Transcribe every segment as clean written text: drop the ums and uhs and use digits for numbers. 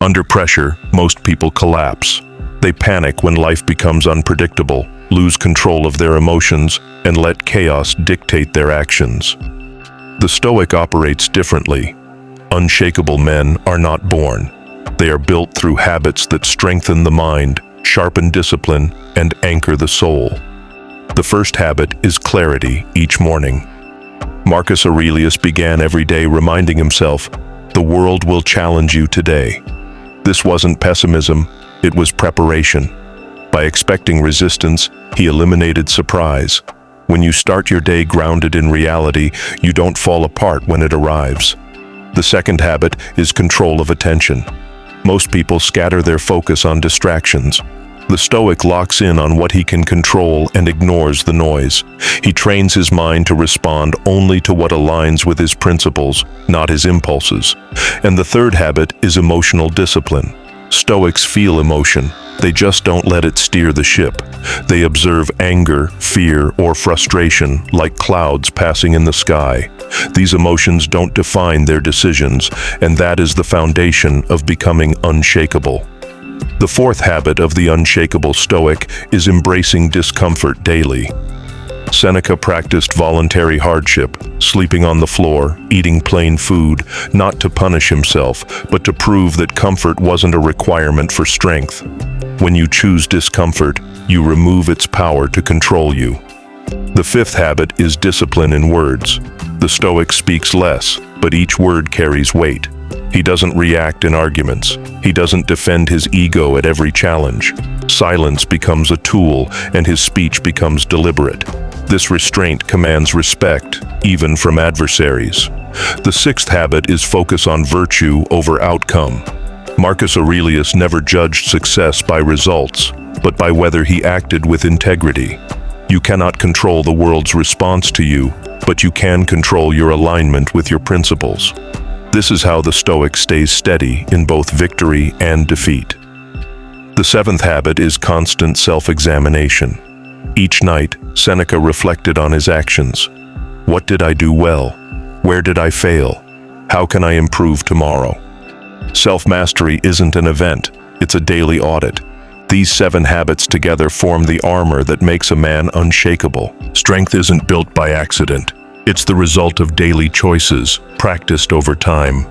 Under pressure, most people collapse. They panic when life becomes unpredictable, lose control of their emotions, and let chaos dictate their actions. The Stoic operates differently. Unshakable men are not born. They are built through habits that strengthen the mind, sharpen discipline, and anchor the soul. The first habit is clarity each morning. Marcus Aurelius began every day reminding himself, "The world will challenge you today." This wasn't pessimism, it was preparation. By expecting resistance, he eliminated surprise. When you start your day grounded in reality, you don't fall apart when it arrives. The second habit is control of attention. Most people scatter their focus on distractions. The Stoic locks in on what he can control and ignores the noise. He trains his mind to respond only to what aligns with his principles, not his impulses. And the third habit is emotional discipline. Stoics feel emotion. They just don't let it steer the ship. They observe anger, fear, or frustration like clouds passing in the sky. These emotions don't define their decisions, and that is the foundation of becoming unshakable. The fourth habit of the unshakable Stoic is embracing discomfort daily. Seneca practiced voluntary hardship, sleeping on the floor, eating plain food, not to punish himself, but to prove that comfort wasn't a requirement for strength. When you choose discomfort, you remove its power to control you. The fifth habit is discipline in words. The Stoic speaks less, but each word carries weight. He doesn't react in arguments. He doesn't defend his ego at every challenge. Silence becomes a tool, and his speech becomes deliberate. This restraint commands respect, even from adversaries. The sixth habit is focus on virtue over outcome. Marcus Aurelius never judged success by results, but by whether he acted with integrity. You cannot control the world's response to you, but you can control your alignment with your principles. This is how the Stoic stays steady in both victory and defeat. The seventh habit is constant self-examination. Each night, Seneca reflected on his actions. What did I do well? Where did I fail? How can I improve tomorrow? Self-mastery isn't an event, it's a daily audit. These 7 habits together form the armor that makes a man unshakable. Strength isn't built by accident. It's the result of daily choices, practiced over time.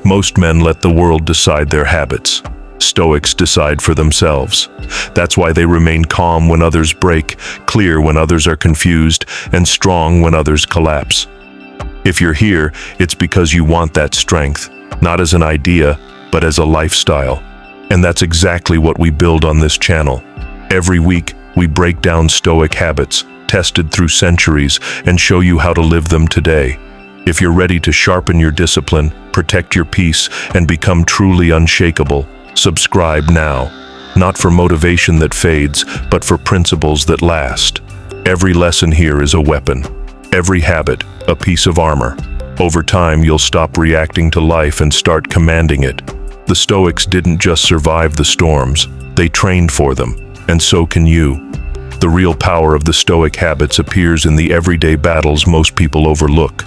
Most men let the world decide their habits. Stoics decide for themselves. That's why they remain calm when others break, clear when others are confused, and strong when others collapse. If you're here, it's because you want that strength, not as an idea, but as a lifestyle. And that's exactly what we build on this channel. Every week, we break down Stoic habits, tested through centuries, and show you how to live them today. If you're ready to sharpen your discipline, protect your peace, and become truly unshakable, subscribe now. Not for motivation that fades, but for principles that last. Every lesson here is a weapon. Every habit, a piece of armor. Over time, you'll stop reacting to life and start commanding it. The Stoics didn't just survive the storms, they trained for them, and so can you. The real power of the Stoic habits appears in the everyday battles most people overlook.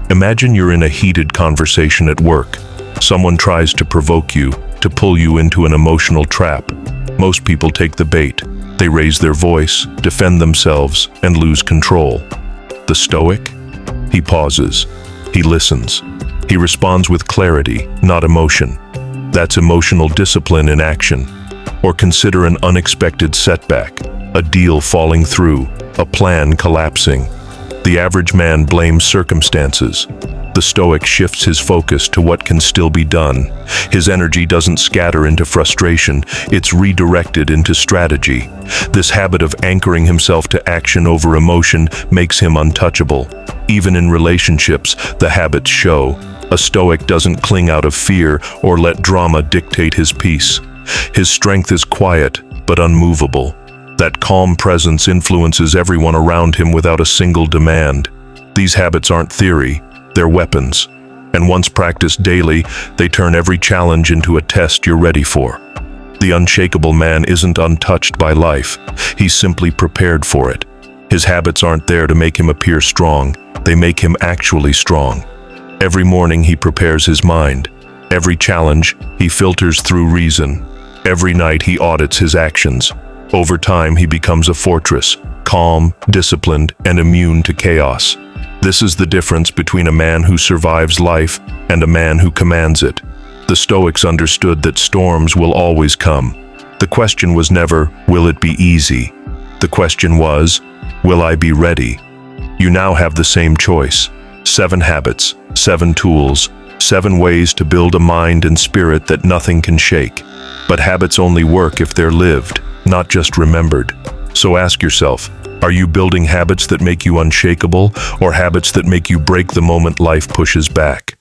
Imagine you're in a heated conversation at work. Someone tries to provoke you, to pull you into an emotional trap. Most people take the bait. They raise their voice, defend themselves, and lose control. The Stoic? He pauses. He listens. He responds with clarity, not emotion. That's emotional discipline in action. Or consider an unexpected setback, a deal falling through, a plan collapsing. The average man blames circumstances. The Stoic shifts his focus to what can still be done. His energy doesn't scatter into frustration, it's redirected into strategy. This habit of anchoring himself to action over emotion makes him untouchable. Even in relationships, the habits show. A Stoic doesn't cling out of fear or let drama dictate his peace. His strength is quiet, but unmovable. That calm presence influences everyone around him without a single demand. These habits aren't theory, they're weapons. And once practiced daily, they turn every challenge into a test you're ready for. The unshakable man isn't untouched by life, he's simply prepared for it. His habits aren't there to make him appear strong, they make him actually strong. Every morning he prepares his mind. Every challenge, he filters through reason. Every night he audits his actions. Over time, he becomes a fortress, calm, disciplined, and immune to chaos. This is the difference between a man who survives life and a man who commands it. The Stoics understood that storms will always come. The question was never, will it be easy? The question was, will I be ready? You now have the same choice. 7 habits, 7 tools, 7 ways to build a mind and spirit that nothing can shake. But habits only work if they're lived, not just remembered. So ask yourself, are you building habits that make you unshakable, or habits that make you break the moment life pushes back?